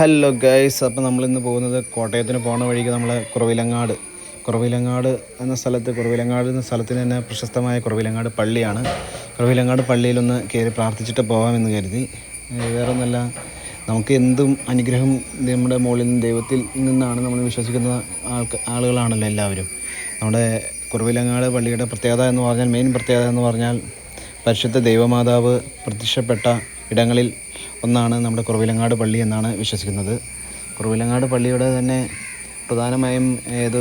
Hello guys, അപ്പോൾ നമ്മളിന്ന് പോകുന്നത് കോട്ടയത്തിന് പോകുന്ന വഴിക്ക് നമ്മൾ കുറവിലങ്ങാട് എന്ന സ്ഥലത്തിന് തന്നെ പ്രശസ്തമായ കുറവിലങ്ങാട് പള്ളിയാണ്. കുറവിലങ്ങാട് പള്ളിയിലൊന്ന് കയറി പ്രാർത്ഥിച്ചിട്ട് പോകാമെന്ന് കരുതി. വേറൊന്നല്ല, നമുക്ക് എന്തും അനുഗ്രഹം നമ്മുടെ മുകളിൽ നിന്ന് ദൈവത്തിൽ നിന്നാണ് നമ്മൾ വിശ്വസിക്കുന്ന ആളുകളാണല്ലോ എല്ലാവരും. നമ്മുടെ കുറവിലങ്ങാട് പള്ളിയുടെ പ്രത്യേകത എന്ന് പറഞ്ഞാൽ, മെയിൻ പ്രത്യേകത എന്ന് പറഞ്ഞാൽ, പരിശുദ്ധ ദൈവമാതാവ് പ്രത്യക്ഷപ്പെട്ട ഇടങ്ങളിൽ ഒന്നാണ് നമ്മുടെ കുറവിലങ്ങാട് പള്ളി എന്നാണ് വിശ്വസിക്കുന്നത്. കുറവിലങ്ങാട് പള്ളിയുടെ തന്നെ പ്രധാനമായും AD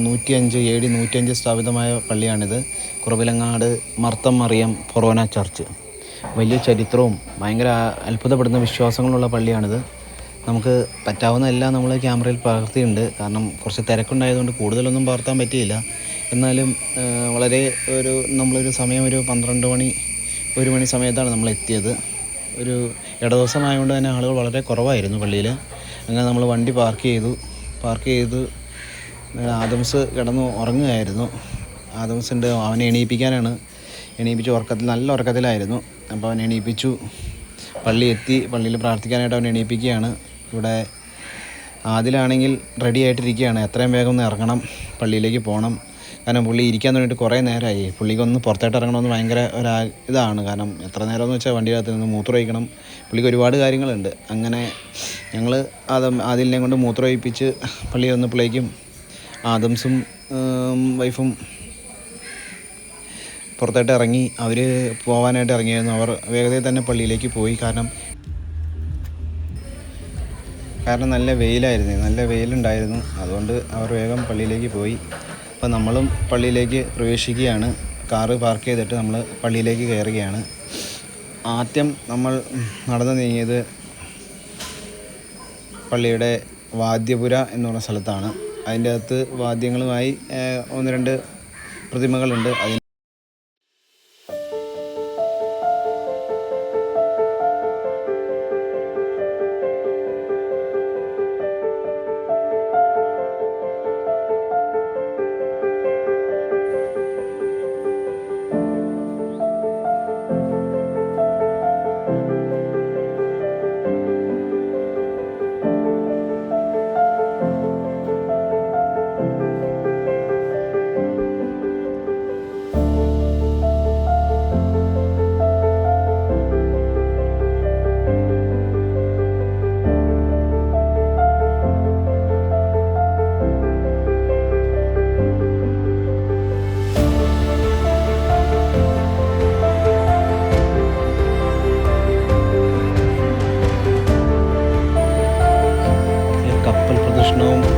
105 സ്ഥാപിതമായ പള്ളിയാണിത്. Kuravilangad Marth Mariam forane church. വലിയ ചരിത്രവും ഭയങ്കര അത്ഭുതപ്പെടുന്ന വിശ്വാസങ്ങളുള്ള പള്ളിയാണിത്. നമുക്ക് പറ്റാവുന്ന എല്ലാം നമ്മൾ ക്യാമറയിൽ പകർത്തിയിട്ടുണ്ട്. കാരണം കുറച്ച് തിരക്കുണ്ടായതുകൊണ്ട് കൂടുതലൊന്നും പകർത്താൻ പറ്റിയില്ല. എന്നാലും നമ്മളൊരു സമയം ഒരു 1 മണി സമയത്താണ് നമ്മൾ എത്തിയത്. ഒരു ഇടദിവസമായതുകൊണ്ട് തന്നെ ആളുകൾ വളരെ കുറവായിരുന്നു പള്ളിയിൽ. അങ്ങനെ നമ്മൾ വണ്ടി പാർക്ക് ചെയ്തു ആദംസ് കിടന്ന് ഉറങ്ങുകയായിരുന്നു. അവനെ എണീപ്പിച്ചു. നല്ല ഉറക്കത്തിലായിരുന്നു. അപ്പോൾ അവനെ എണീപ്പിച്ചു. പള്ളിയിൽ പ്രാർത്ഥിക്കാനായിട്ട് അവനെ എണീപ്പിക്കുകയാണ്. ഇവിടെ ആദിലാണെങ്കിൽ റെഡി ആയിട്ടിരിക്കുകയാണ്. എത്രയും വേഗം ഒന്ന് ഇറങ്ങണം, പള്ളിയിലേക്ക് പോകണം. കാരണം പുള്ളി ഇരിക്കാൻ തുടങ്ങിയിട്ട് കുറേ നേരമായി. പുള്ളിക്കൊന്ന് പുറത്തോട്ട് ഇറങ്ങണമെന്ന് ഭയങ്കര ഇതാണ്. കാരണം എത്ര നേരമെന്ന് വെച്ചാൽ വണ്ടിക്കകത്ത് നിന്ന് മൂത്രമൊഴിക്കണം. പുള്ളിക്ക് ഒരുപാട് കാര്യങ്ങളുണ്ട്. അങ്ങനെ ഞങ്ങൾ ആദിലിനെ കൊണ്ട് മൂത്രമൊഴിപ്പിച്ച് പള്ളി വന്നപ്പോഴേക്കും ആദംസും വൈഫും പുറത്തോട്ട് ഇറങ്ങി. അവർ പോകാനായിട്ട് ഇറങ്ങിയായിരുന്നു. അവർ വേഗതയിൽ തന്നെ പള്ളിയിലേക്ക് പോയി. കാരണം നല്ല വെയിലുണ്ടായിരുന്നു. അതുകൊണ്ട് അവർ വേഗം പള്ളിയിലേക്ക് പോയി. അപ്പോൾ നമ്മളും പള്ളിയിലേക്ക് പ്രവേശിക്കുകയാണ്. കാറ് പാർക്ക് ചെയ്തിട്ട് നമ്മൾ പള്ളിയിലേക്ക് കയറുകയാണ്. ആദ്യം നമ്മൾ നടന്നു നീങ്ങിയത് പള്ളിയുടെ വാദ്യപുര എന്ന് പറഞ്ഞ സ്ഥലത്താണ്. അതിൻ്റെ അകത്ത് വാദ്യങ്ങളുമായി 1-2 പ്രതിമകളുണ്ട്.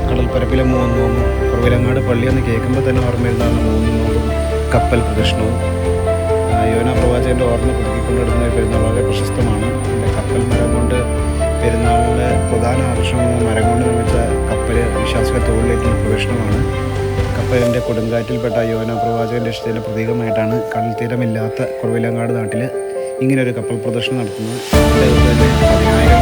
കടൽപ്പരപ്പിലെ 3 നോമ്പും കുറവിലങ്ങാട് പള്ളി എന്ന് കേൾക്കുമ്പോൾ തന്നെ ഓർമ്മ വരുന്നതാണ് 3 നോമ്പും കപ്പൽ പ്രദക്ഷിണവും. യോന പ്രവാചകൻ്റെ ഓർമ്മ പുതുക്കിക്കൊണ്ടിടുന്ന പെരുന്നാൾ വളരെ പ്രശസ്തമാണ്. കപ്പൽ മരം കൊണ്ട് പെരുന്നാളിലെ പ്രധാന ആകർഷണം മരം കൊണ്ട് നിർമ്മിച്ച കപ്പൽ വിശ്വാസികളുടെ തോളിലേക്കുള്ള പ്രദക്ഷിണമാണ്. കപ്പലിൻ്റെ കൊടുങ്കാറ്റിൽപ്പെട്ട യോന പ്രവാചകൻ്റെ ഇഷ്ടത്തിൻ്റെ പ്രതീകമായിട്ടാണ് കടൽ തീരമില്ലാത്ത കുറവിലങ്ങാട് നാട്ടിൽ ഇങ്ങനൊരു കപ്പൽ പ്രദക്ഷിണം നടത്തുന്നത്. തന്നെ 10,000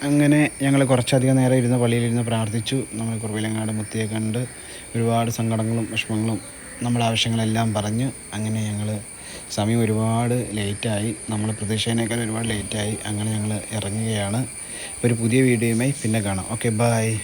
അങ്ങനെ ഞങ്ങൾ കുറച്ചധികം നേരം ഇരുന്ന് പള്ളിയിലിരുന്ന് പ്രാർത്ഥിച്ചു. നമ്മൾ കുറവിലങ്ങാട് മുത്തിയെ കണ്ട് ഒരുപാട് സങ്കടങ്ങളും വിഷമങ്ങളും നമ്മുടെ ആവശ്യങ്ങളെല്ലാം പറഞ്ഞു. അങ്ങനെ ഞങ്ങൾ സമയം ഒരുപാട് ലേറ്റായി, നമ്മൾ പ്രതീക്ഷേനേക്കാൾ ഒരുപാട് ലേറ്റായി. അങ്ങനെ ഞങ്ങൾ ഇറങ്ങുകയാണ്. ഒരു പുതിയ വീഡിയോയുമായി പിന്നെ കാണാം. Okay, by.